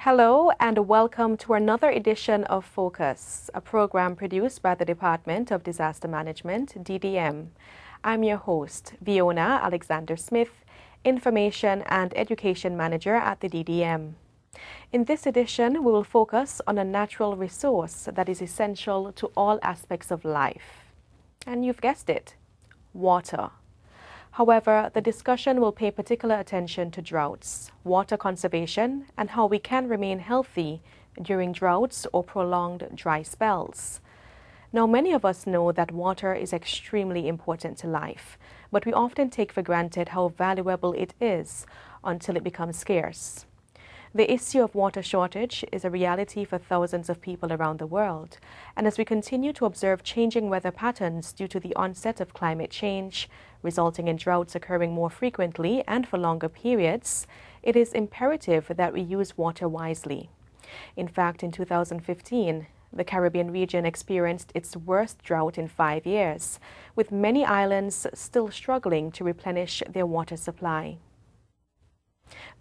Hello and welcome to another edition of Focus, a program produced by the Department of Disaster Management, DDM. I'm your host, Fiona Alexander Smith, Information and Education Manager at the DDM. In this edition, we will focus on a natural resource that is essential to all aspects of life. And you've guessed it, water. However, the discussion will pay particular attention to droughts, water conservation, and how we can remain healthy during droughts or prolonged dry spells. Now, many of us know that water is extremely important to life, but we often take for granted how valuable it is until it becomes scarce. The issue of water shortage is a reality for thousands of people around the world, and as we continue to observe changing weather patterns due to the onset of climate change, resulting in droughts occurring more frequently and for longer periods, it is imperative that we use water wisely. In fact, in 2015, the Caribbean region experienced its worst drought in 5 years, with many islands still struggling to replenish their water supply.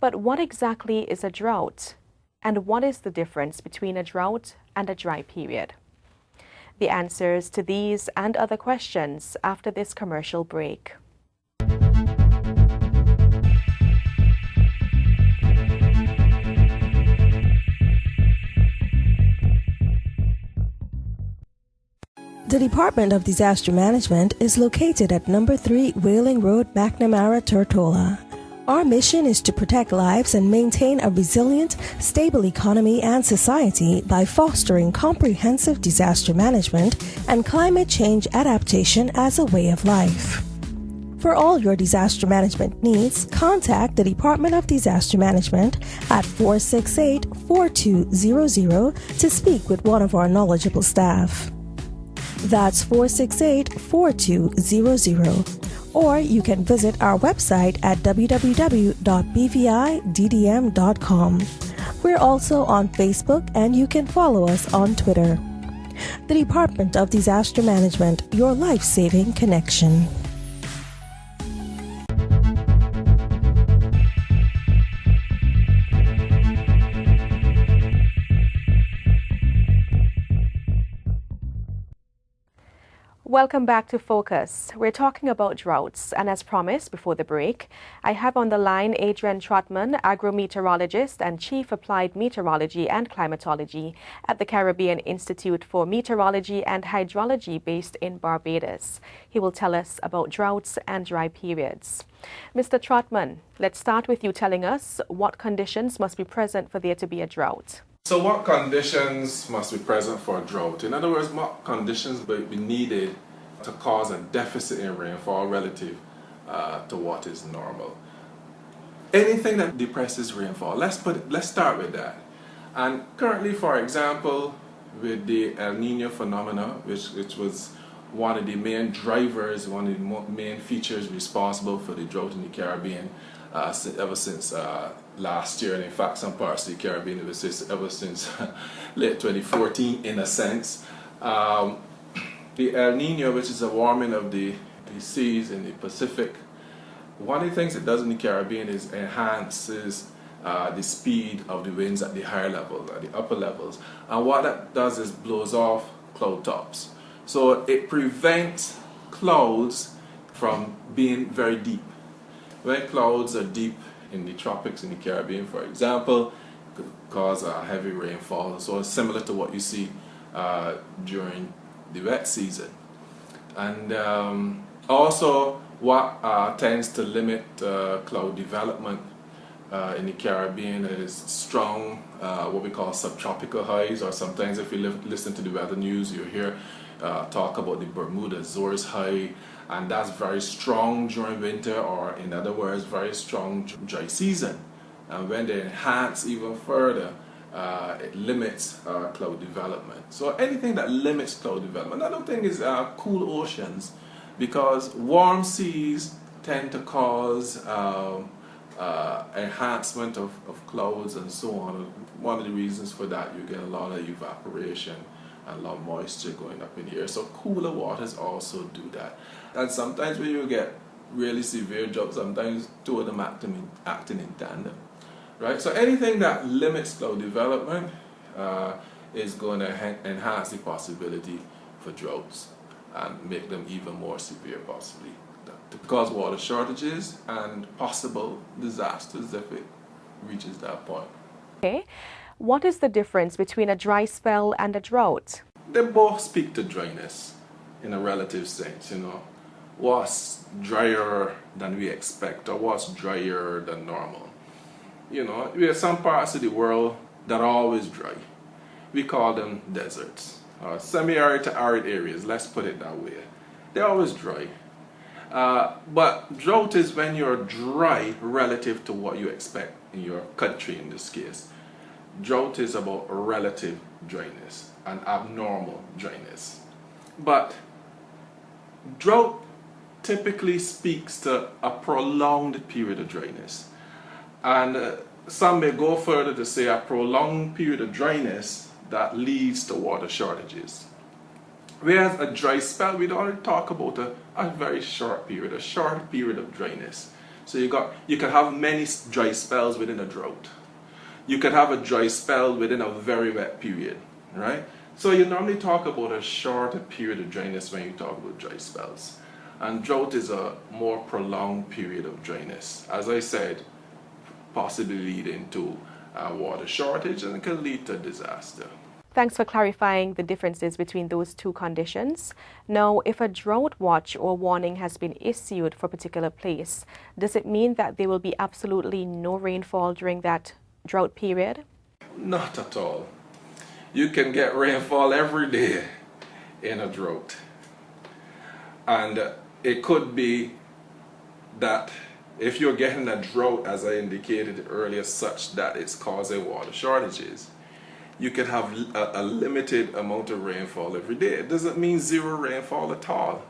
But what exactly is a drought? And what is the difference between a drought and a dry period? The answers to these and other questions after this commercial break. The Department of Disaster Management is located at number 3 Whaling Road, McNamara, Tortola. Our mission is to protect lives and maintain a resilient, stable economy and society by fostering comprehensive disaster management and climate change adaptation as a way of life. For all your disaster management needs, contact the Department of Disaster Management at 468-4200 to speak with one of our knowledgeable staff. That's 468-4200. Or you can visit our website at www.bviddm.com. We're also on Facebook and you can follow us on Twitter. The Department of Disaster Management, your life-saving connection. Welcome back to Focus. We're talking about droughts, and as promised before the break, I have on the line Adrian Trotman, agrometeorologist and Chief Applied Meteorology and Climatology at the Caribbean Institute for Meteorology and Hydrology based in Barbados. He will tell us about droughts and dry periods. Mr. Trotman, let's start with you telling us what conditions must be present for there to be a drought. So what conditions must be present for a drought? In other words, what conditions will be needed to cause a deficit in rainfall relative to what is normal? Anything that depresses rainfall. Let's start with that. And currently, for example, with the El Nino phenomena, which was one of the main drivers, one of the main features responsible for the drought in the Caribbean ever since last year, and in fact some parts of the Caribbean ever since late 2014 in a sense. The El Nino, which is a warming of the seas in the Pacific, one of the things it does in the Caribbean is enhances the speed of the winds at the higher levels, at the upper levels, and what that does is blows off cloud tops. So it prevents clouds from being very deep. When clouds are deep in the tropics in the Caribbean, for example, it could cause a heavy rainfall. So it's similar to what you see during the wet season. And also what tends to limit cloud development in the Caribbean is strong, what we call subtropical highs, or sometimes if you listen to the weather news, you hear talk about the Bermuda Azores high, and that's very strong during winter, or in other words, very strong dry season. And when they enhance even further, it limits cloud development. So anything that limits cloud development. Another thing is cool oceans, because warm seas tend to cause enhancement of clouds and so on. One of the reasons for that, you get a lot of evaporation and a lot of moisture going up in the air. So cooler waters also do that. And sometimes when you get really severe drought, sometimes two of them acting in tandem. right? So anything that limits cloud development is going to enhance the possibility for droughts and make them even more severe, possibly, to cause water shortages and possible disasters if it reaches that point. Okay. What is the difference between a dry spell and a drought? They both speak to dryness in a relative sense, What's drier than we expect or what's drier than normal? We have some parts of the world that are always dry. We call them deserts, or semi-arid to arid areas, let's put it that way. They're always dry. But drought is when you're dry relative to what you expect in your country in this case. Drought is about relative dryness and abnormal dryness. But drought typically speaks to a prolonged period of dryness. And some may go further to say a prolonged period of dryness that leads to water shortages. Whereas a dry spell, we'd already talk about a very short period, a short period of dryness. So you can have many dry spells within a drought. You can have a dry spell within a very wet period, right? So you normally talk about a shorter period of dryness when you talk about dry spells. And drought is a more prolonged period of dryness. As I said, possibly leading to water shortage, and it can lead to disaster. Thanks for clarifying the differences between those two conditions. Now, if a drought watch or warning has been issued for a particular place, does it mean that there will be absolutely no rainfall during that drought period? Not at all. You can get rainfall every day in a drought. And it could be that if you're getting a drought, as I indicated earlier, such that it's causing water shortages, you can have a limited amount of rainfall every day. It doesn't mean zero rainfall at all.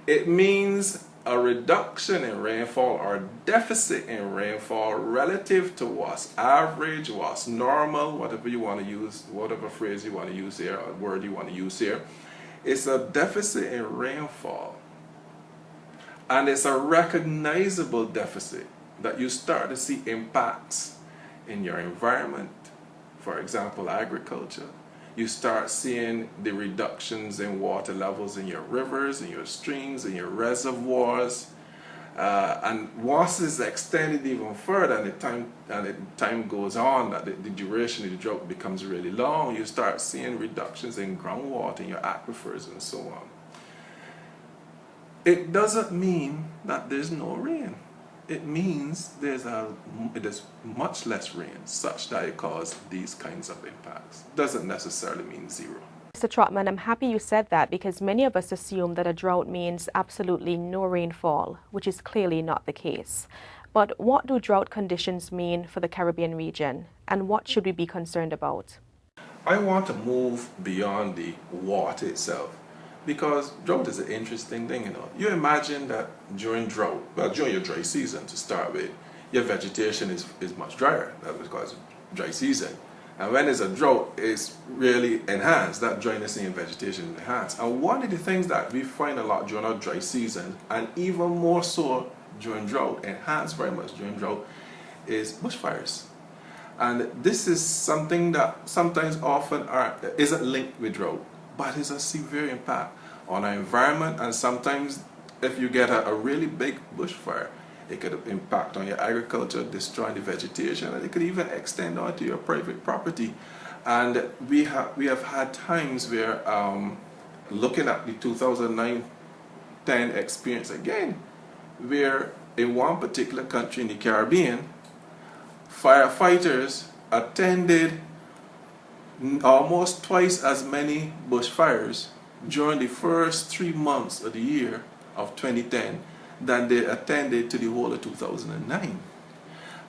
It means a reduction in rainfall or deficit in rainfall relative to what's average, what's normal, whatever you want to use, whatever phrase you want to use here, or word you want to use here. It's a deficit in rainfall. And it's a recognizable deficit that you start to see impacts in your environment. For example, agriculture. You start seeing the reductions in water levels in your rivers, in your streams, in your reservoirs. And once it's extended even further and the time goes on, that the duration of the drought becomes really long, you start seeing reductions in groundwater, in your aquifers, and so on. It doesn't mean that there's no rain. It means there's much less rain such that it causes these kinds of impacts. Doesn't necessarily mean zero. Mr. Trotman, I'm happy you said that because many of us assume that a drought means absolutely no rainfall, which is clearly not the case. But what do drought conditions mean for the Caribbean region, and what should we be concerned about? I want to move beyond the water itself, because drought is an interesting thing, You imagine that during drought, during your dry season to start with, your vegetation is much drier. That's because dry season. And when there's a drought, it's really enhanced. That dryness in your vegetation is enhanced. And one of the things that we find a lot during our dry season, and even more so during drought, enhanced very much during drought, is bushfires. And this is something that sometimes often isn't linked with drought, but it's a severe impact on our environment. And sometimes if you get a really big bushfire, it could impact on your agriculture, destroying the vegetation, and it could even extend onto your private property. And we have had times where, looking at the 2009-10 experience again, where in one particular country in the Caribbean, firefighters attended almost twice as many bushfires during the first 3 months of the year of 2010 than they attended to the whole of 2009.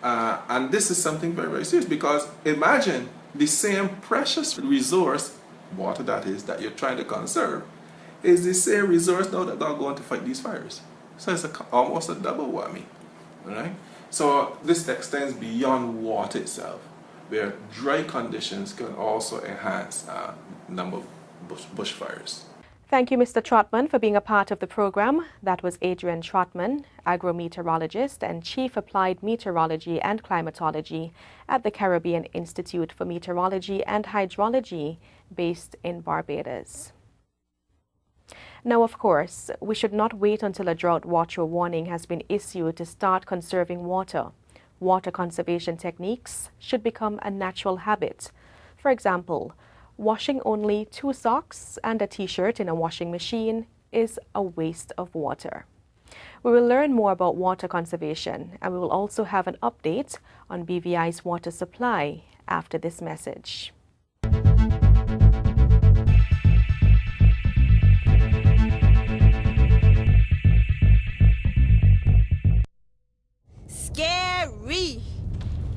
And this is something very, very serious, because imagine the same precious resource, water that is, that you're trying to conserve, is the same resource now that they're going to fight these fires. So it's almost a double whammy, right? So this extends beyond water itself, where dry conditions can also enhance the number of bushfires. Thank you, Mr. Trotman, for being a part of the program. That was Adrian Trotman, agrometeorologist and Chief Applied Meteorology and Climatology at the Caribbean Institute for Meteorology and Hydrology, based in Barbados. Now, of course, we should not wait until a drought watch or warning has been issued to start conserving water. Water conservation techniques should become a natural habit. For example, washing only 2 socks and a t-shirt in a washing machine is a waste of water. We will learn more about water conservation, and we will also have an update on BVI's water supply after this message. Scary!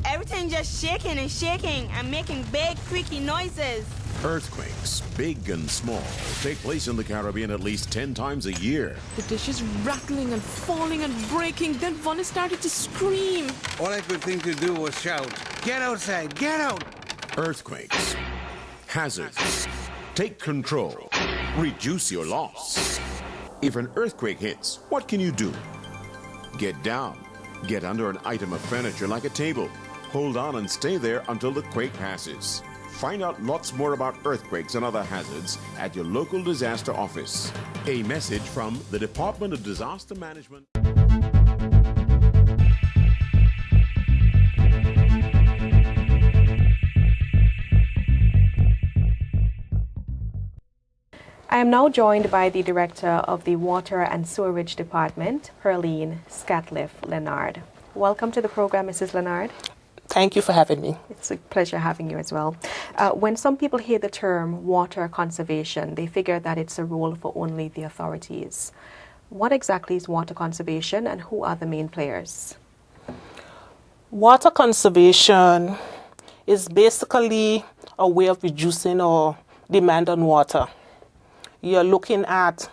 Everything just shaking and shaking and making big creaky noises. Earthquakes, big and small, take place in the Caribbean at least 10 times a year. The dishes rattling and falling and breaking. Then Vonnie started to scream. All I could think to do was shout, "Get outside, get out!" Earthquakes, hazards, take control, reduce your loss. If an earthquake hits, what can you do? Get down, get under an item of furniture like a table. Hold on and stay there until the quake passes. Find out lots more about earthquakes and other hazards at your local disaster office. A message from the Department of Disaster Management. I am now joined by the Director of the Water and Sewerage Department, Herline Scatliff-Leonard. Welcome to the program, Mrs. Leonard. Thank you for having me. It's a pleasure having you as well. When some people hear the term water conservation, they figure that it's a role for only the authorities. What exactly is water conservation, and who are the main players? Water conservation is basically a way of reducing our demand on water. You're looking at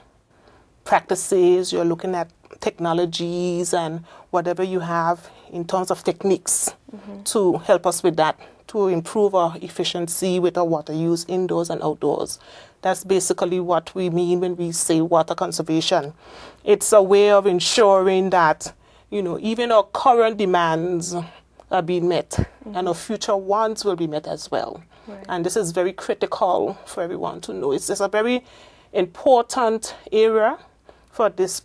practices, you're looking at technologies and whatever you have in terms of techniques to help us with that, to improve our efficiency with our water use indoors and outdoors. That's basically what we mean when we say water conservation. It's a way of ensuring that, even our current demands are being met and our future wants will be met as well. Right. And this is very critical for everyone to know. It's a very important area for this,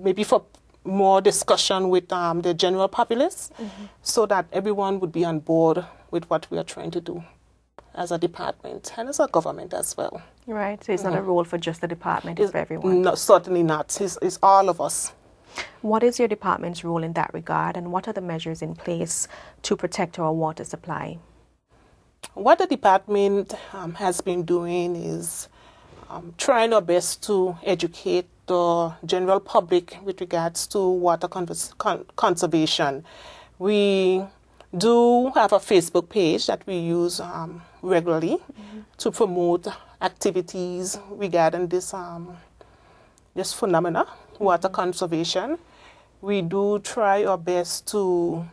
maybe for more discussion with the general populace, so that everyone would be on board with what we are trying to do as a department and as a government as well. Right, so it's not a role for just the department, it's for everyone. No, certainly not. It's all of us. What is your department's role in that regard, and what are the measures in place to protect our water supply? What the department has been doing is trying our best to educate the general public with regards to water conservation. We do have a Facebook page that we use regularly to promote activities regarding this phenomena, water conservation. We do try our best to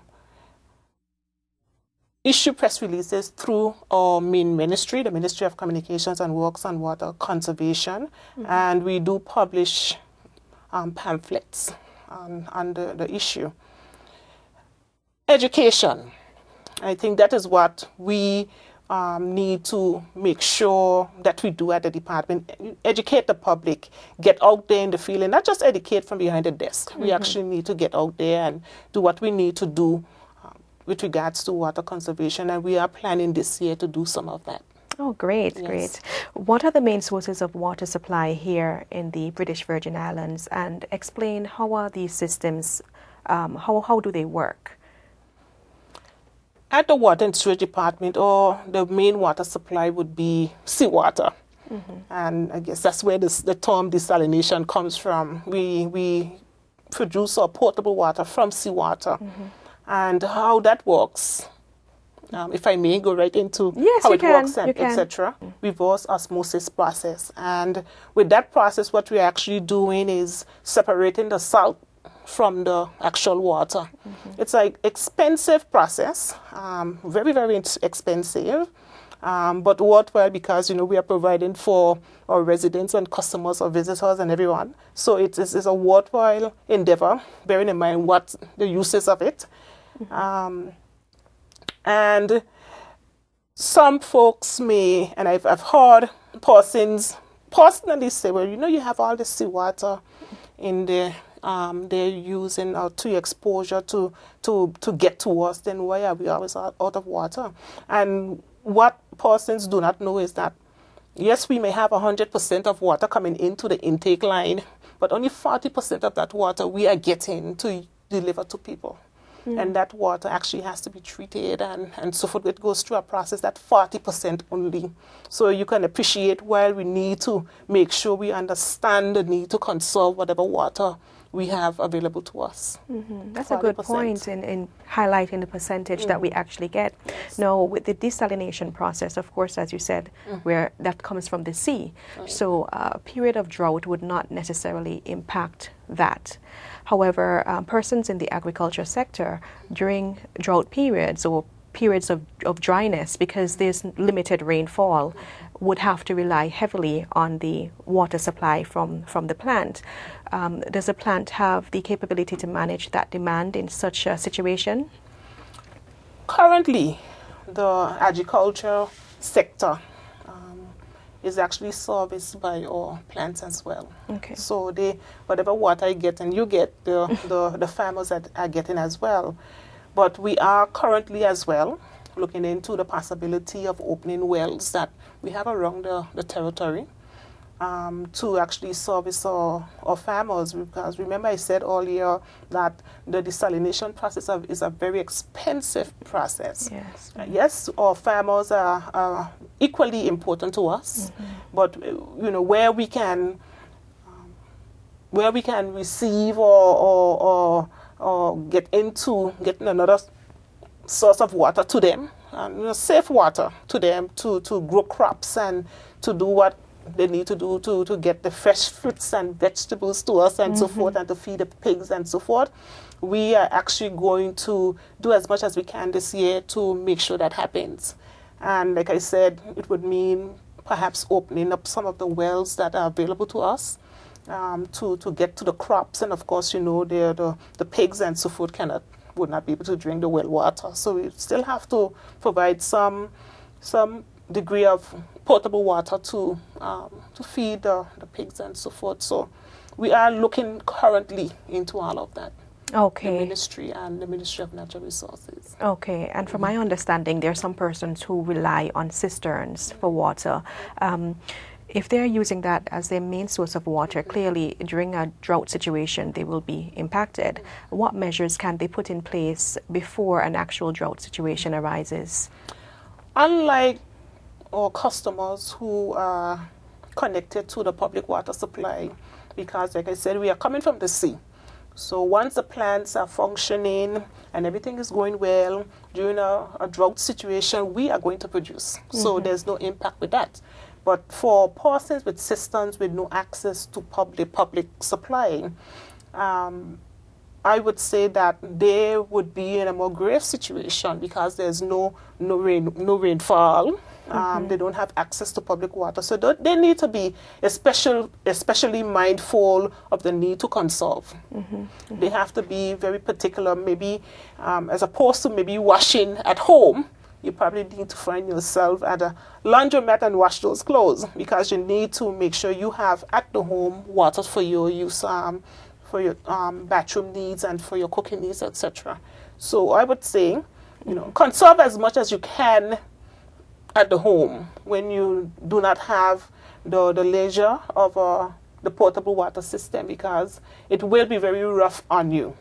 issue press releases through our main ministry, the Ministry of Communications and Works on Water Conservation, and we do publish pamphlets on the issue. Education. I think that is what we need to make sure that we do at the department. Educate the public, get out there in the field, and not just educate from behind the desk. We actually need to get out there and do what we need to do with regards to water conservation, and we are planning this year to do some of that. Oh, great, Yes. great. What are the main sources of water supply here in the British Virgin Islands, and explain how are these systems, how do they work? At the Water and Sewage Department, the main water supply would be seawater. And I guess that's where the term desalination comes from. We produce our potable water from seawater. And how that works, if I may go right into how it works, etc. Reverse osmosis process. And with that process, what we're actually doing is separating the salt from the actual water. It's an expensive process, very, very expensive. but worthwhile because, we are providing for our residents and customers or visitors and everyone. So it's a worthwhile endeavor, bearing in mind what the uses of it. And some folks may, and I've heard persons personally say, well, you have all this seawater in there, they're using to your exposure to get to us, then why are we always out of water? And what persons do not know is that, yes, we may have 100% of water coming into the intake line, but only 40% of that water we are getting to deliver to people. And that water actually has to be treated and so forth. It goes through a process that 40% only. So you can appreciate why we need to make sure we understand the need to conserve whatever water we have available to us. That's a good point in highlighting the percentage that we actually get. Now, with the desalination process, of course, as you said, where that comes from the sea, so a period of drought would not necessarily impact that. However, persons in the agriculture sector during drought periods or periods of dryness, because there's limited rainfall, would have to rely heavily on the water supply from the plant. Does the plant have the capability to manage that demand in such a situation? Currently, the agriculture sector is actually serviced by our plants as well. Okay. So whatever water I get, and you get, the farmers are getting as well. But we are currently as well looking into the possibility of opening wells that we have around the territory to actually service our farmers. Because remember I said earlier that the desalination process is a very expensive process. Yes. Yes, our farmers are equally important to us, but where we can receive or getting another source of water to them, safe water to them to grow crops and to do what they need to do to get the fresh fruits and vegetables to us and so forth, and to feed the pigs and so forth. We are actually going to do as much as we can this year to make sure that happens. And like I said, it would mean perhaps opening up some of the wells that are available to us to get to the crops. And of course, the pigs and so forth would not be able to drink the well water. So we still have to provide some degree of potable water to feed the pigs and so forth. So we are looking currently into all of that. Okay. The ministry and the Ministry of Natural Resources. Okay, and from my understanding, there are some persons who rely on cisterns for water. If they're using that as their main source of water, clearly during a drought situation, they will be impacted. What measures can they put in place before an actual drought situation arises? Unlike our customers who are connected to the public water supply, because like I said, we are coming from the sea. So once the plants are functioning and everything is going well, during a drought situation, we are going to produce. So there's no impact with that. But for persons with cisterns with no access to public supply, I would say that they would be in a more grave situation because there's no rainfall. They don't have access to public water. So they need to be especially mindful of the need to conserve. They have to be very particular, maybe as opposed to maybe washing at home. You probably need to find yourself at a laundromat and wash those clothes, because you need to make sure you have at the home water for your use, for your bathroom needs and for your cooking needs, etc. So I would say, conserve as much as you can at the home when you do not have the leisure of the potable water system, because it will be very rough on you.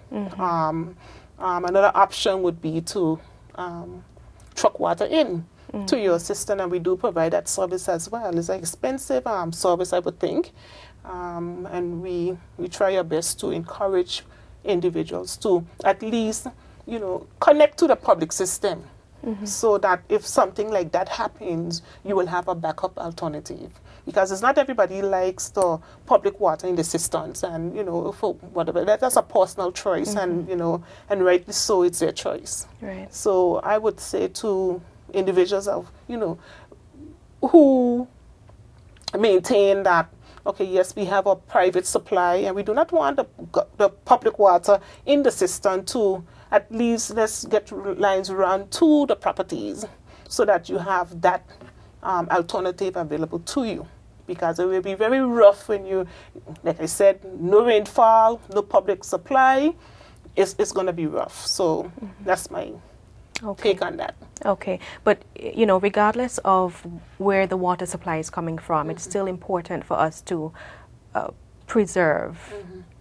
Another option would be to truck water in to your system, and we do provide that service as well. It's an expensive service, I would think, and we try our best to encourage individuals to at least connect to the public system, so that if something like that happens, you will have a backup alternative. Because it's not everybody likes the public water in the cisterns, and for whatever, that's a personal choice, and and rightly so, it's their choice. Right. So I would say to individuals of who maintain that, okay, yes, we have a private supply and we do not want the public water in the system, to at least let's get lines run to the properties so that you have that alternative available to you. Because it will be very rough when you, like I said, no rainfall, no public supply. It's going to be rough. So that's my take on that. Okay, but regardless of where the water supply is coming from, it's still important for us to preserve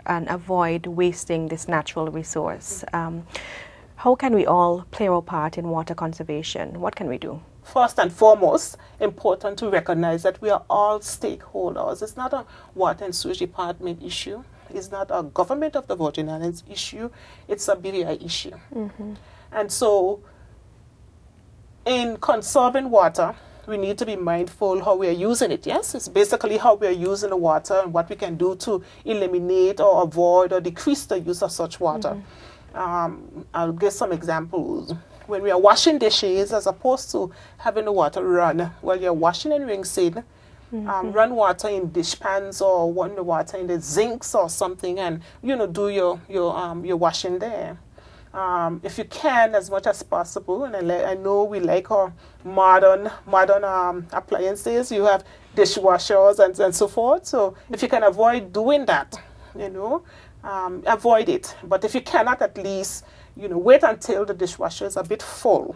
and avoid wasting this natural resource. How can we all play our part in water conservation? What can we do? First and foremost, important to recognize that we are all stakeholders. It's not a water and sewage department issue. It's not a government of the Virgin Islands issue. It's a BVI issue. And so in conserving water, we need to be mindful how we are using it. Yes, it's basically how we are using the water and what we can do to eliminate or avoid or decrease the use of such water. I'll give some examples. When we are washing dishes, as opposed to having the water run while you're washing and rinsing, run water in dish pans or run the water in the zincs or something, and do your washing there. If you can, as much as possible, and I know we like our modern appliances. You have dishwashers and so forth. So if you can avoid doing that, avoid it. But if you cannot, at least wait until the dishwasher is a bit full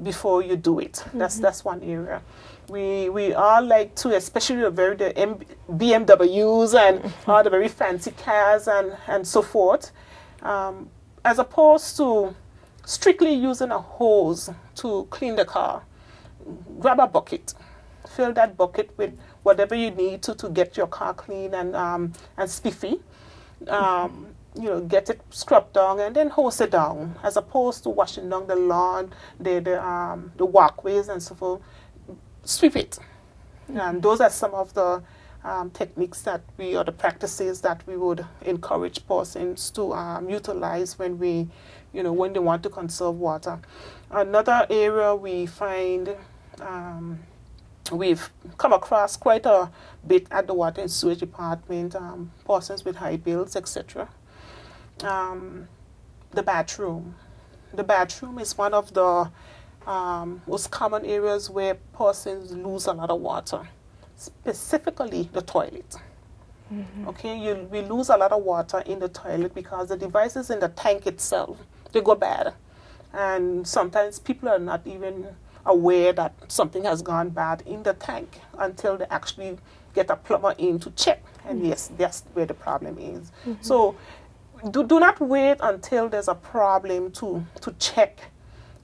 before you do it. That's one area. We all like to, especially the BMWs and all the very fancy cars and so forth, as opposed to strictly using a hose to clean the car. Grab a bucket, fill that bucket with whatever you need to get your car clean and spiffy. Get it scrubbed down and then hose it down, as opposed to washing down the lawn, the walkways and so forth. Sweep it. And those are some of the techniques or the practices that we would encourage persons to utilize when when they want to conserve water. Another area we find we've come across quite a bit at the Water and Sewage Department, persons with high bills, etc. The bathroom. The bathroom is one of the most common areas where persons lose a lot of water, specifically the toilet. Okay, we lose a lot of water in the toilet because the devices in the tank itself, they go bad. And sometimes people are not even aware that something has gone bad in the tank until they actually get a plumber in to check. And yes, that's where the problem is. So do not wait until there's a problem to check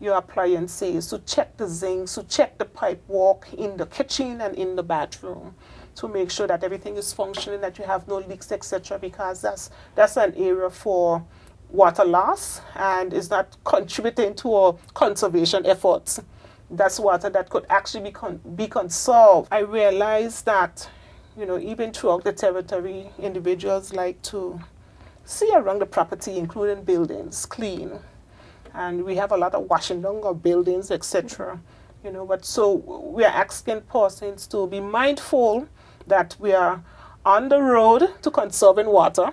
your appliances, to check the zincs, to check the pipe work in the kitchen and in the bathroom, to make sure that everything is functioning, that you have no leaks, etc., because that's an area for water loss and is not contributing to our conservation efforts. That's water that could actually be conserved. I realized that, even throughout the territory, individuals like to see around the property, including buildings, clean. And we have a lot of washing down of buildings, etc. But so we are asking persons to be mindful that we are on the road to conserving water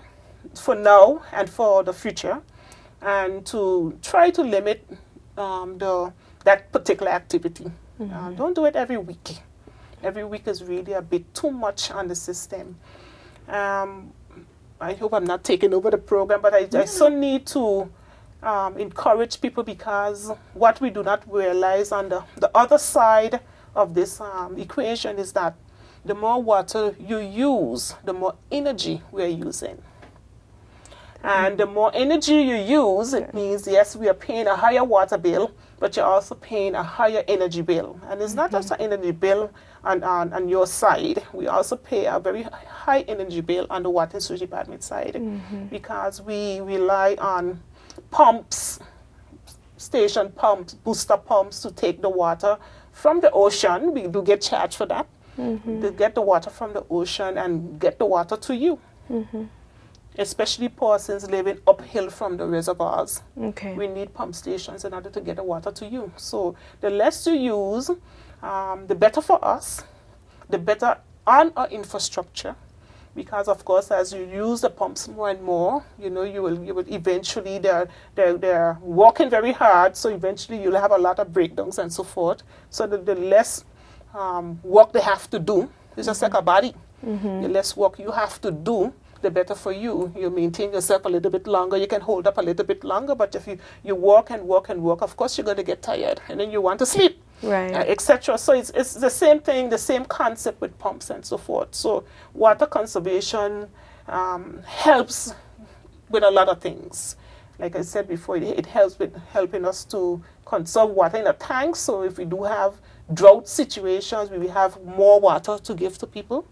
for now and for the future, and to try to limit that particular activity. Don't do it every week. Every week is really a bit too much on the system. I hope I'm not taking over the program, but I still need to encourage people, because what we do not realize on the other side of this equation is that the more water you use, the more energy we're using. And the more energy you use, it means, yes, we are paying a higher water bill, but you're also paying a higher energy bill. And it's not just an energy bill on your side. We also pay a very high energy bill on the Water and Sewage Department side, because we rely on pumps, station pumps, booster pumps to take the water from the ocean. We do get charged for that. To get the water from the ocean and get the water to you. Especially persons living uphill from the reservoirs. We need pump stations in order to get the water to you. So the less you use, the better for us, the better on our infrastructure, because of course as you use the pumps more and more, you will eventually, they're working very hard, so eventually you'll have a lot of breakdowns and so forth. So the less work they have to do, it's just like a body. The less work you have to do, the better for you. You maintain yourself a little bit longer, you can hold up a little bit longer, but if you work and work and work, of course you're going to get tired, and then you want to sleep. Right. Etc. So it's the same thing, the same concept with pumps and so forth. So water conservation helps with a lot of things. Like I said before, it helps with helping us to conserve water in the tanks. So if we do have drought situations where we have more water to give to people,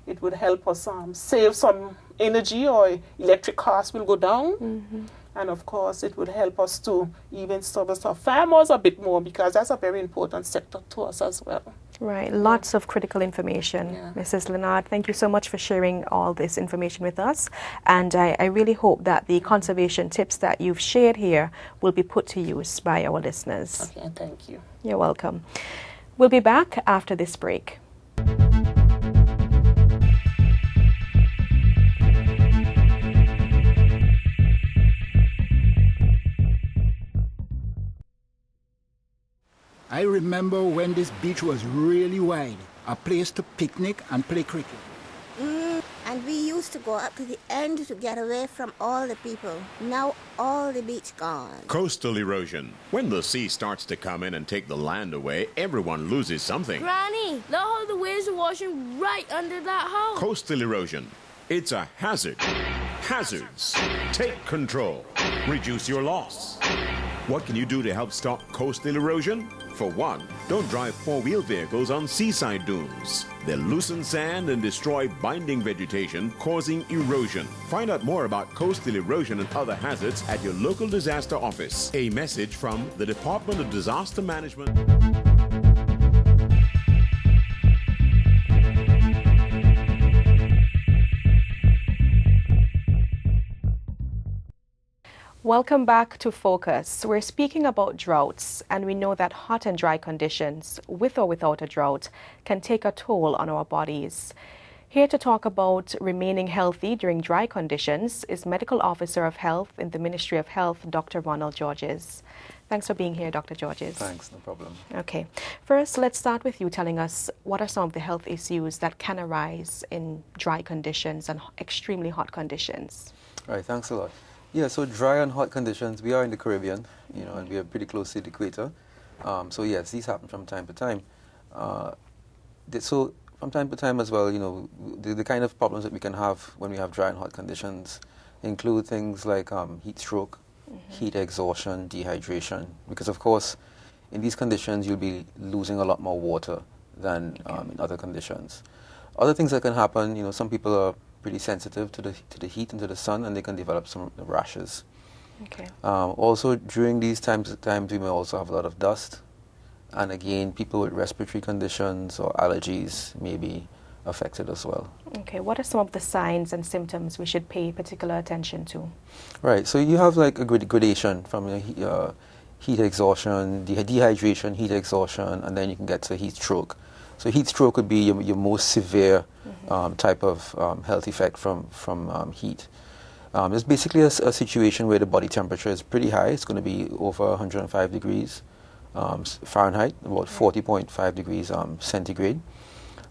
it would help us save some energy, or electric costs will go down. And of course, it would help us to even service our farmers a bit more, because that's a very important sector to us as well. Right, lots of critical information. Mrs. Leonard, thank you so much for sharing all this information with us. And I really hope that the conservation tips that you've shared here will be put to use by our listeners. Okay, thank you. You're welcome. We'll be back after this break. I remember when this beach was really wide, a place to picnic and play cricket. And we used to go up to the end to get away from all the people. Now all the beach gone. Coastal erosion. When the sea starts to come in and take the land away, everyone loses something. Granny, look how the waves are washing right under that house. Coastal erosion. It's a hazard. Hazards. Take control. Reduce your loss. What can you do to help stop coastal erosion? For one, don't drive four-wheel vehicles on seaside dunes. They loosen sand and destroy binding vegetation, causing erosion. Find out more about coastal erosion and other hazards at your local disaster office. A message from the Department of Disaster Management. Welcome back to Focus. We're speaking about droughts, and we know that hot and dry conditions, with or without a drought, can take a toll on our bodies. Here to talk about remaining healthy during dry conditions is Medical Officer of Health in the Ministry of Health, Dr. Ronald Georges. Thanks for being here, Dr. Georges. Thanks, no problem. Okay. First, let's start with you telling us what are some of the health issues that can arise in dry conditions and extremely hot conditions. All right, thanks a lot. Yeah, so dry and hot conditions, we are in the Caribbean, and we are pretty close to the equator. So yes, these happen from time to time. So from time to time as well, the kind of problems that we can have when we have dry and hot conditions include things like heat stroke, heat exhaustion, dehydration, because of course in these conditions you'll be losing a lot more water than in other conditions. Other things that can happen, some people are pretty sensitive to the heat and to the sun, and they can develop some rashes. Okay. Also, during these times we may also have a lot of dust, and again, people with respiratory conditions or allergies may be affected as well. Okay. What are some of the signs and symptoms we should pay particular attention to? Right. So you have like a gradation from heat exhaustion, dehydration, heat exhaustion, and then you can get to heat stroke. So heat stroke would be your most severe type of health effect from heat. It's basically a situation where the body temperature is pretty high. It's going to be over 105 degrees Fahrenheit, about 40.5 degrees centigrade.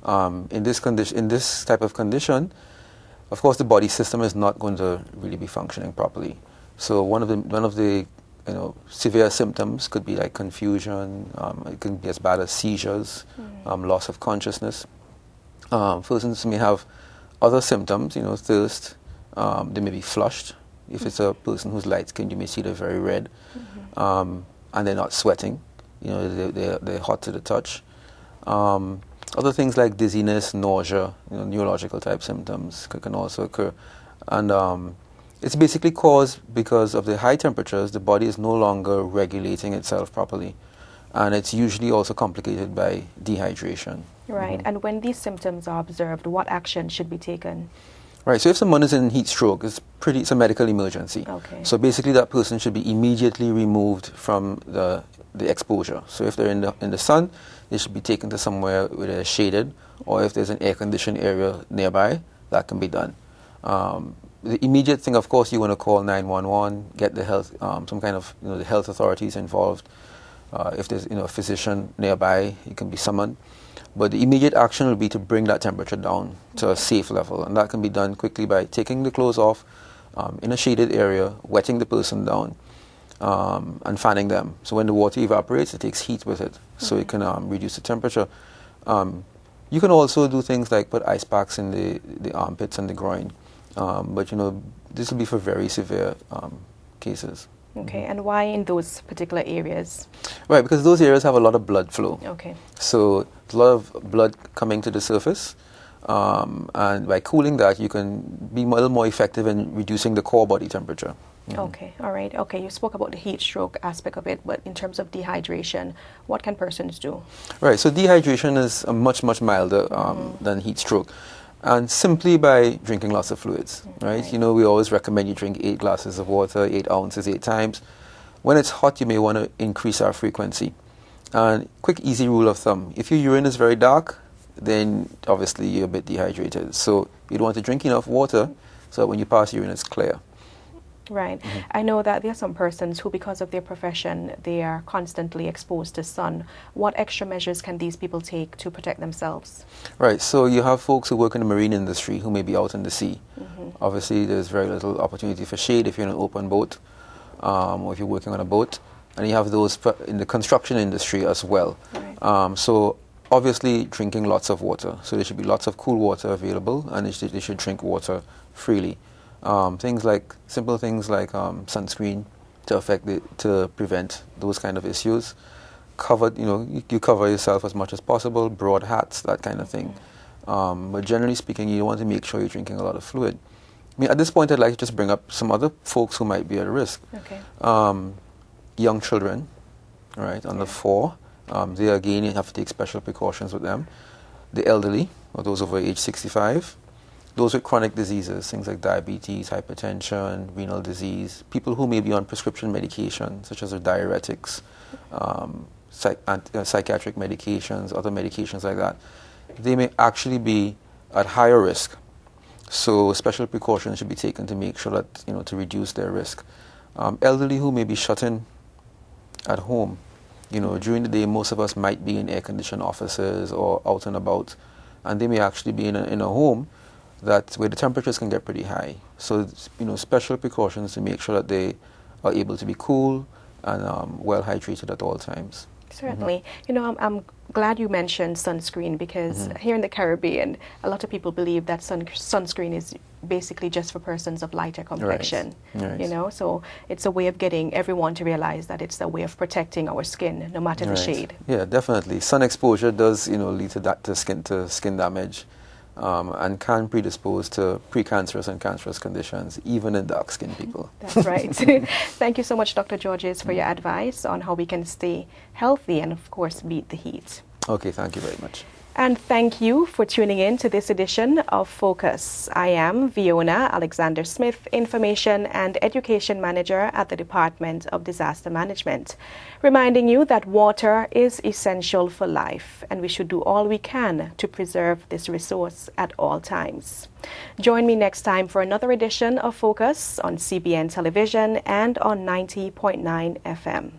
In this type of condition, of course, the body system is not going to really be functioning properly. So one of the severe symptoms could be like confusion. It can be as bad as seizures, loss of consciousness. Persons may have other symptoms, thirst. They may be flushed. If it's a person who's light-skinned, you may see they're very red, and they're not sweating. They're hot to the touch. Other things like dizziness, nausea, neurological type symptoms can also occur, and it's basically caused because of the high temperatures. The body is no longer regulating itself properly, and it's usually also complicated by dehydration. Right, and when these symptoms are observed, what action should be taken? Right, so if someone is in heat stroke, it's a medical emergency. Okay. So basically that person should be immediately removed from the the exposure. So if they're in the sun, they should be taken to somewhere where they're shaded, or if there's an air-conditioned area nearby, that can be done. The immediate thing, of course, you want to call 911, get the health, some kind of, the health authorities involved. If there's, a physician nearby, he can be summoned. But the immediate action will be to bring that temperature down to a safe level, and that can be done quickly by taking the clothes off in a shaded area, wetting the person down, and fanning them. So when the water evaporates, it takes heat with it, so it can reduce the temperature. You can also do things like put ice packs in the armpits and the groin, but this will be for very severe cases. Okay, and why in those particular areas? Right, because those areas have a lot of blood flow. Okay. So a lot of blood coming to the surface, and by cooling that, you can be a little more effective in reducing the core body temperature. Okay, all right. Okay, you spoke about the heat stroke aspect of it, but in terms of dehydration, what can persons do? Right, so dehydration is much milder than heat stroke. And simply by drinking lots of fluids, right? We always recommend you drink 8 glasses of water, 8 ounces, 8 times. When it's hot, you may want to increase our frequency. And quick, easy rule of thumb, if your urine is very dark, then obviously you're a bit dehydrated. So you'd want to drink enough water so that when you pass urine, it's clear. Right. I know that there are some persons who, because of their profession, they are constantly exposed to sun. What extra measures can these people take to protect themselves? Right. So you have folks who work in the marine industry who may be out in the sea. Obviously, there's very little opportunity for shade if you're in an open boat, or if you're working on a boat. And you have those in the construction industry as well. Right. So obviously, drinking lots of water. So there should be lots of cool water available, and they should drink water freely. Simple things like sunscreen to prevent those kind of issues. You cover yourself as much as possible, broad hats, that kind of thing. But generally speaking, you want to make sure you're drinking a lot of fluid. I mean, at this point, I'd like to just bring up some other folks who might be at risk. Okay. Young children, right, under 4. They, again, you have to take special precautions with them. The elderly, or those over age 65. Those with chronic diseases, things like diabetes, hypertension, renal disease, people who may be on prescription medication, such as diuretics, psychiatric medications, other medications like that, they may actually be at higher risk. So special precautions should be taken to make sure that, to reduce their risk. Elderly who may be shut in at home. During the day, most of us might be in air-conditioned offices or out and about, and they may actually be in a home where the temperatures can get pretty high. So, special precautions to make sure that they are able to be cool and well hydrated at all times. Certainly. I'm glad you mentioned sunscreen, because here in the Caribbean, a lot of people believe that sunscreen is basically just for persons of lighter complexion. Right. So it's a way of getting everyone to realize that it's a way of protecting our skin, no matter the shade. Yeah, definitely. Sun exposure does, lead to skin damage. And can predispose to precancerous and cancerous conditions, even in dark-skinned people. That's right. Thank you so much, Dr. Georges, for your advice on how we can stay healthy and, of course, beat the heat. Okay, thank you very much. And thank you for tuning in to this edition of Focus. I am Fiona Alexander Smith, Information and Education Manager at the Department of Disaster Management, reminding you that water is essential for life, and we should do all we can to preserve this resource at all times. Join me next time for another edition of Focus on CBN Television and on 90.9 FM.